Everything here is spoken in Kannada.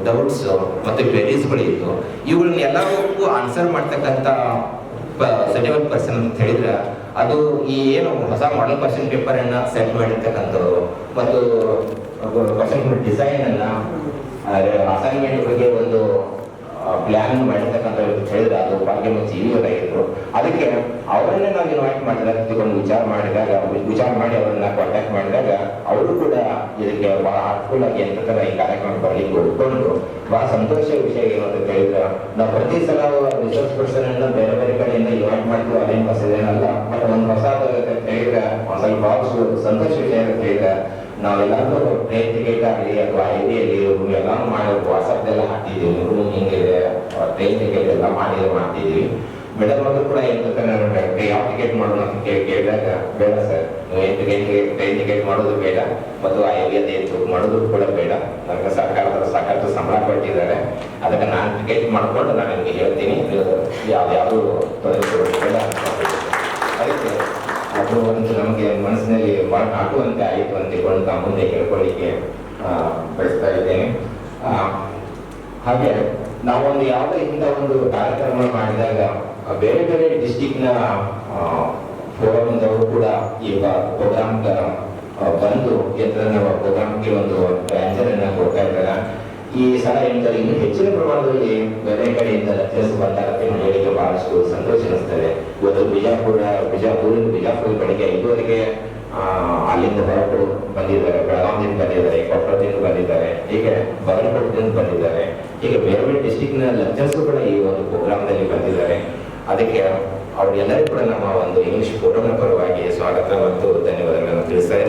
ಡೌಟ್ಸ್ ಮತ್ತು ಕ್ವೆರೀಸ್ಗಳು ಇತ್ತು. ಇವುಗಳನ್ನ ಎಲ್ಲವಕ್ಕೂ ಆನ್ಸರ್ ಮಾಡ್ತಕ್ಕಂಥ ಸರ್ಟಿಫೈಡ್ ಪರ್ಸನ್ ಅಂತ ಹೇಳಿದ್ರೆ ಅದು ಈ ಏನು ಹೊಸ ಮಾಡೆಲ್ ಕ್ವಶನ್ ಪೇಪರನ್ನು ಸೆಟ್ ಮಾಡಿರ್ತಕ್ಕಂಥದ್ದು ಮತ್ತು ಕ್ವಶನ್ ಡಿಸೈನ್ ಅನ್ನ ಅಸೈನ್ಮೆಂಟ್ ಬಗ್ಗೆ ಒಂದು ಪ್ಲಾನ್ ಮಾಡಿರ್ತಕ್ಕಂಥ ಹೇಳಿದ್ರೆ ಅದು ಭಾಗ್ಯ ಮತ್ತು ಜೀವಿಯವರಾಗಿದ್ರು. ಅದಕ್ಕೆ ಅವರನ್ನೇ ನಾವು ಇನ್ವೈಟ್ ಮಾಡಿದಾಗ ತಿಳ್ಕೊಂಡು ವಿಚಾರ ಮಾಡಿ ಅವರನ್ನ ಕಾಂಟ್ಯಾಕ್ಟ್ ಮಾಡಿದಾಗ ಅವರು ಕೂಡ ಇದಕ್ಕೆ ಬಹಳ ಹಾರ್ಟ್ಫುಲ್ ಆಗಿ ಅಂತ ಈ ಕಾರ್ಯಕ್ರಮ ಬರಲಿಕ್ಕೆ ಒಪ್ಕೊಂಡು ಬಹಳ ಸಂತೋಷ ವಿಷಯ ಏನು ಅಂತ ಹೇಳಿದ್ರೆ ನಾವು ಪ್ರತಿ ಸಲ ರಿಸರ್ಚ್ ಪರ್ಸನ್ ಅನ್ನ ಬೇರೆ ಬೇರೆ ಕಡೆಯಿಂದ ಇನ್ವೈಟ್ ಮಾಡ್ತೀವಿ, ಅದೇನು ಹೊಸದೇನಲ್ಲ. ಬಟ್ ಒಂದು ಹೊಸ ಹೇಳಿದ್ರೆ ಒಂದು ಸ್ವಲ್ಪ ಬಹಳ ಸಂತೋಷ ವಿಷಯ ಅಂತ ಹೇಳಿದ್ರೆ ನಾವೆಲ್ಲರೂ ಟ್ರೈನ್ ಟಿಕೆಟ್ ಆಗಲಿ ಅಥವಾ ಐಡಿಯಲ್ಲಿ ಎಲ್ಲ ಮಾಡಿ ವಾಟ್ಸಪ್ದೆಲ್ಲ ಹಾಕ್ತಿದ್ದೀವಿ. ರೂಮ್ ಹಿಂಗಿದೆ, ಟ್ರೈನ್ ಟಿಕೆಟ್ ಎಲ್ಲ ಮಾಡ್ತಿದ್ದೀವಿ. ಮೇಡಮ್ ಅವರು ಕೂಡ ಯಾವ ಟಿಕೆಟ್ ಮಾಡೋಣ ಅಂತ ಕೇಳಿದಾಗ ಬೇಡ ಸರ್, ನೀವು ಟ್ರೈನ್ ಟಿಕೆಟ್ ಮಾಡೋದು ಬೇಡ ಮತ್ತು ಅದೇನು ಬುಕ್ ಮಾಡೋದು ಕೂಡ ಬೇಡ. ನನಗೆ ಸರ್ಕಾರದ ಸಾಕಷ್ಟು ಸಂಬಳ ಕೊಟ್ಟಿದ್ದಾರೆ, ಅದಕ್ಕೆ ನಾನು ಟಿಕೆಟ್ ಮಾಡಿಕೊಂಡು ನಾನು ನಿಮಗೆ ಹೇಳ್ತೀನಿ, ಯಾವ್ಯಾವುದು ತೊಂದರೆ ಬೇಡ ಅಂತ. ಅದಕ್ಕೆ ಅದು ಒಂದು ನಮಗೆ ಮನಸ್ಸಿನಲ್ಲಿ ಭಾಳ ನಾಟುವಂತೆ ಆಯಿತು ಅಂತಿಕೊಂಡು ನಮ್ಮ ಮುಂದೆ ಕೇಳ್ಕೊಳ್ಳಿಕ್ಕೆ ಬಯಸ್ತಾ ಇದ್ದೇನೆ. ಹಾಗೆ ನಾವೊಂದು ಯಾವುದೇ ಇಂಥ ಒಂದು ಕಾರ್ಯಕ್ರಮ ಮಾಡಿದಾಗ ಬೇರೆ ಬೇರೆ ಡಿಸ್ಟಿಕ್ನ ಫೋರಮ್ದವರು ಕೂಡ ಈಗ ಪ್ರೋಗ್ರಾಮ್ ಬಂದು ನಾವು ಪ್ರೋಗ್ರಾಮ್ಗೆ ಒಂದು ವ್ಯಾಂಜನನ್ನ ಕೊಡ್ತಾ ಇದ್ದಾರೆ. ಈ ಸಲ ಏನಂತಾರೆ ಇನ್ನೂ ಹೆಚ್ಚಿನ ಪ್ರಮಾಣದಲ್ಲಿ ಬೇರೆ ಕಡೆಯಿಂದ ಲೆಕ್ಚರ್ಸ್ ಬಂದಾಗ ಹೇಳಿಕೆ ಬಹಳಷ್ಟು ಸಂತೋಷ ಅನಿಸ್ತದೆ. ಇವತ್ತು ಬಿಜಾಪುರ ಬೆಳಿಗ್ಗೆ 5 ಅಲ್ಲಿಂದ ಹೊರಟು ಬಂದಿದ್ದಾರೆ, ಬೆಳಗಾವಿಯಿಂದ ಬಂದಿದ್ದಾರೆ, ಕೊಪ್ಪಳದಿಂದ ಬಂದಿದ್ದಾರೆ, ಹೀಗೆ ಬಾಗಲಕೋಟೆಯಿಂದ ಬಂದಿದ್ದಾರೆ, ಹೀಗೆ ಬೇರೆ ಬೇರೆ ಡಿಸ್ಟಿಕ್ನ ಲೆಕ್ಚರ್ಸ್ ಕೂಡ ಈ ಒಂದು ಪ್ರೋಗ್ರಾಮ್ದಲ್ಲಿ ಬಂದಿದ್ದಾರೆ. ಅದಕ್ಕೆ ಅವರೆಲ್ಲರಿಗೂ ಕೂಡ ನಮ್ಮ ಒಂದು ಇಂಗ್ಲಿಷ್ ಫೋರಮ್ನ ಪರವಾಗಿ ಸ್ವಾಗತ ಮತ್ತು ಧನ್ಯವಾದಗಳನ್ನು ತಿಳಿಸ್ತಾರೆ.